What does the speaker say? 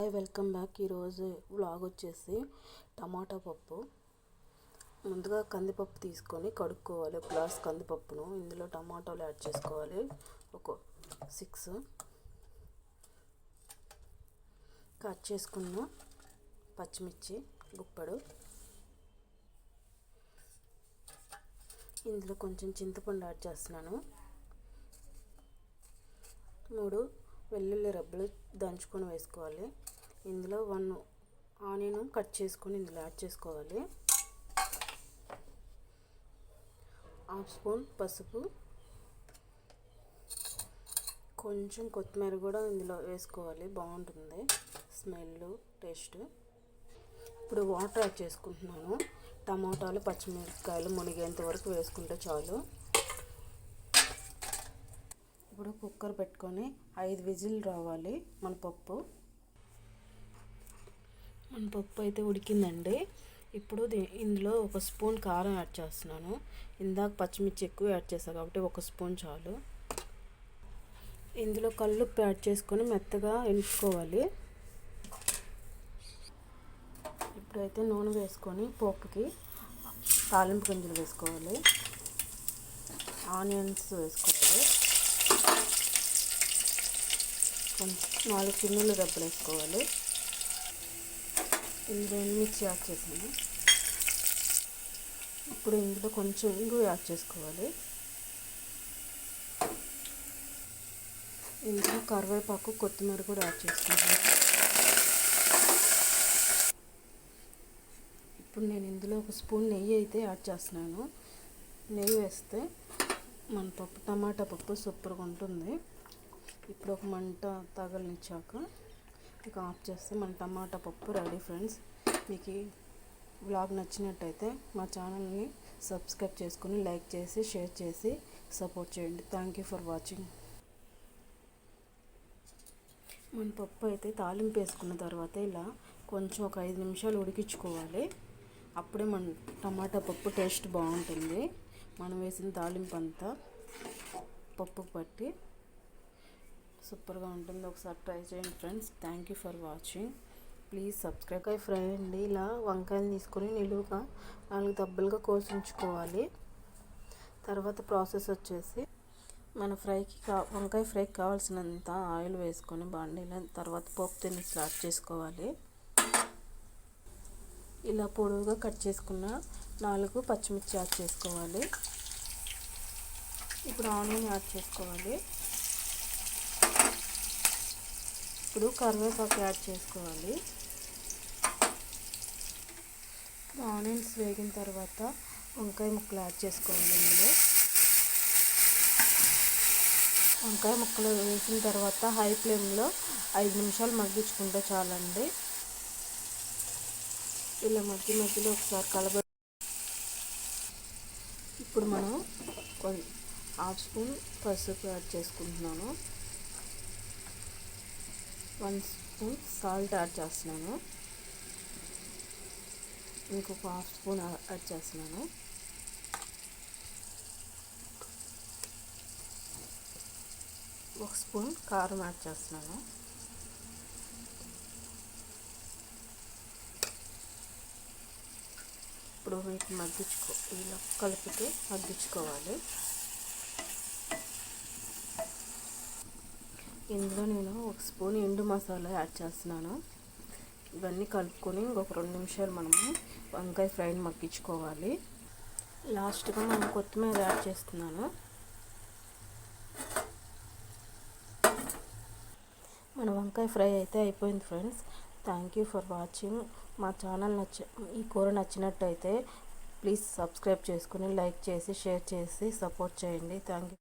Welcome back. ఈరోజు vlog వచ్చేసి టమాటా పప్పు. ముందుగా కందిపప్పు తీసుకొని కడుక్కోవాలి. ఒక గ్లాస్ కందిపప్పును ఇందులో టమాటాలు యాడ్ చేసుకోవాలి. ఒక 6 కట్ చేసుకున్న పచ్చిమిర్చి గుప్పెడు. ఇందులో కొంచెం చింతపండు యాడ్ చేస్తున్నాను. 3 వెల్లుల్లి రబ్బలు దంచుకొని వేసుకోవాలి. ఇందులో 1 ఆనియన్ కట్ చేసుకొని ఇందులో యాడ్ చేసుకోవాలి. 1/2 స్పూన్ పసుపు, కొంచెం కొత్తిమీర కూడా ఇందులో వేసుకోవాలి, బాగుంటుంది స్మెల్ టేస్ట్. ఇప్పుడు వాటర్ యాడ్ చేసుకుంటున్నాను. టమాటాలు పచ్చిమిరపకాయలు మునిగేంత వరకు వేసుకుంటే చాలు. ఇప్పుడు కుక్కర్ పెట్టుకొని 5 విజిల్ రావాలి. మన పప్పు అయితే ఉడికిందండి. ఇప్పుడు ఇందులో 1 స్పూన్ కారం యాడ్ చేస్తున్నాను. ఇందాక పచ్చిమిర్చి ఎక్కువ యాడ్ చేస్తాను కాబట్టి 1 స్పూన్ చాలు. ఇందులో కల్లుప్పు యాడ్ చేసుకొని మెత్తగా ఎంచుకోవాలి. ఇప్పుడైతే నూనె వేసుకొని పోపుకి తాలింపు గింజలు వేసుకోవాలి. ఆనియన్స్ వేసుకోవాలి. 4 చిన్నులు రబ్బలు వేసుకోవాలి. ఇందులో మిర్చి యాడ్ చేసాను. ఇప్పుడు ఇందులో కొంచెం ఇంగువ యాడ్ చేసుకోవాలి. ఇందులో కరివేపాకు కొత్తిమీర కూడా యాడ్ చేసుకోవాలి. ఇప్పుడు నేను ఇందులో 1 స్పూన్ నెయ్యి అయితే యాడ్ చేస్తున్నాను. నెయ్యి వేస్తే మన పప్పు టమాటా పప్పు సూపర్గా ఉంటుంది. ఇప్పుడు ఒక మంట తగలనిచ్చాక ఇక ఆఫ్ చేస్తే మన టమాటా పప్పు రెడీ ఫ్రెండ్స్. మీకు వ్లాగ్ నచ్చినట్టయితే మా ఛానల్ని సబ్స్క్రైబ్ చేసుకొని లైక్ చేసి షేర్ చేసి సపోర్ట్ చేయండి. Thank you for watching. మన పప్పు అయితే తాలింపు వేసుకున్న తర్వాత ఇలా కొంచెం ఒక 5 నిమిషాలు ఉడికించుకోవాలి. అప్పుడే మన టమాటా పప్పు టేస్ట్ బాగుంటుంది. మనం వేసిన తాలింపు అంతా పప్పుకు పట్టి సూపర్గా ఉంటుంది. ఒకసారి ట్రై చేయండి friends. Thank you for watching. Please subscribe. Friend ఇలా వంకాయలు తీసుకొని నిలువుగా 4 దబ్బలుగా కోసి ఉంచుకోవాలి. తర్వాత ప్రాసెస్ వచ్చేసి మన వంకాయ ఫ్రైకి కావాల్సినంత ఆయిల్ వేసుకొని బాండీలో తర్వాత పోపు తిని స్టార్ట్ చేసుకోవాలి. ఇలా పొడవుగా కట్ చేసుకున్న 4 పచ్చిమిర్చి యాడ్ చేసుకోవాలి. ఇప్పుడు ఆనియన్ యాడ్ చేసుకోవాలి. ఇప్పుడు కరివేపాకు యాడ్ చేసుకోవాలి. ఆనియన్స్ వేగిన తర్వాత వంకాయ ముక్కలు యాడ్ చేసుకోవాలి. ఇందులో వంకాయ ముక్కలు వేసిన తర్వాత హై ఫ్లేమ్లో 5 నిమిషాలు మగ్గించుకుంటే చాలండి. ఇలా మధ్యలో ఒకసారి ఇప్పుడు మనం 1/2 స్పూన్ పసుపు యాడ్ చేసుకుంటున్నాను. 1 స్పూన్ సాల్ట్ యాడ్ చేస్తున్నాను. ఇంకొక 1/2 స్పూన్ యాడ్ చేస్తున్నాను. ఒక స్పూన్ కారం యాడ్ చేస్తున్నాను. ఇప్పుడు వీటిని ఇలా కలుపుతూ మగ్గించుకోవాలి. ఇందులో నేను 1 స్పూన్ ఎండు మసాలా యాడ్ చేస్తున్నాను. ఇవన్నీ కలుపుకొని ఇంకొక 2 నిమిషాలు మనము వంకాయ ఫ్రైని మగ్గించుకోవాలి. లాస్ట్గా మనం కొత్తిమీర యాడ్ చేస్తున్నాను. మన వంకాయ ఫ్రై అయితే అయిపోయింది friends. Thank you for watching. మా ఛానల్ ఈ కూర నచ్చినట్టయితే ప్లీజ్ సబ్స్క్రైబ్ చేసుకుని లైక్ చేసి షేర్ చేసి సపోర్ట్ చేయండి. Thank you.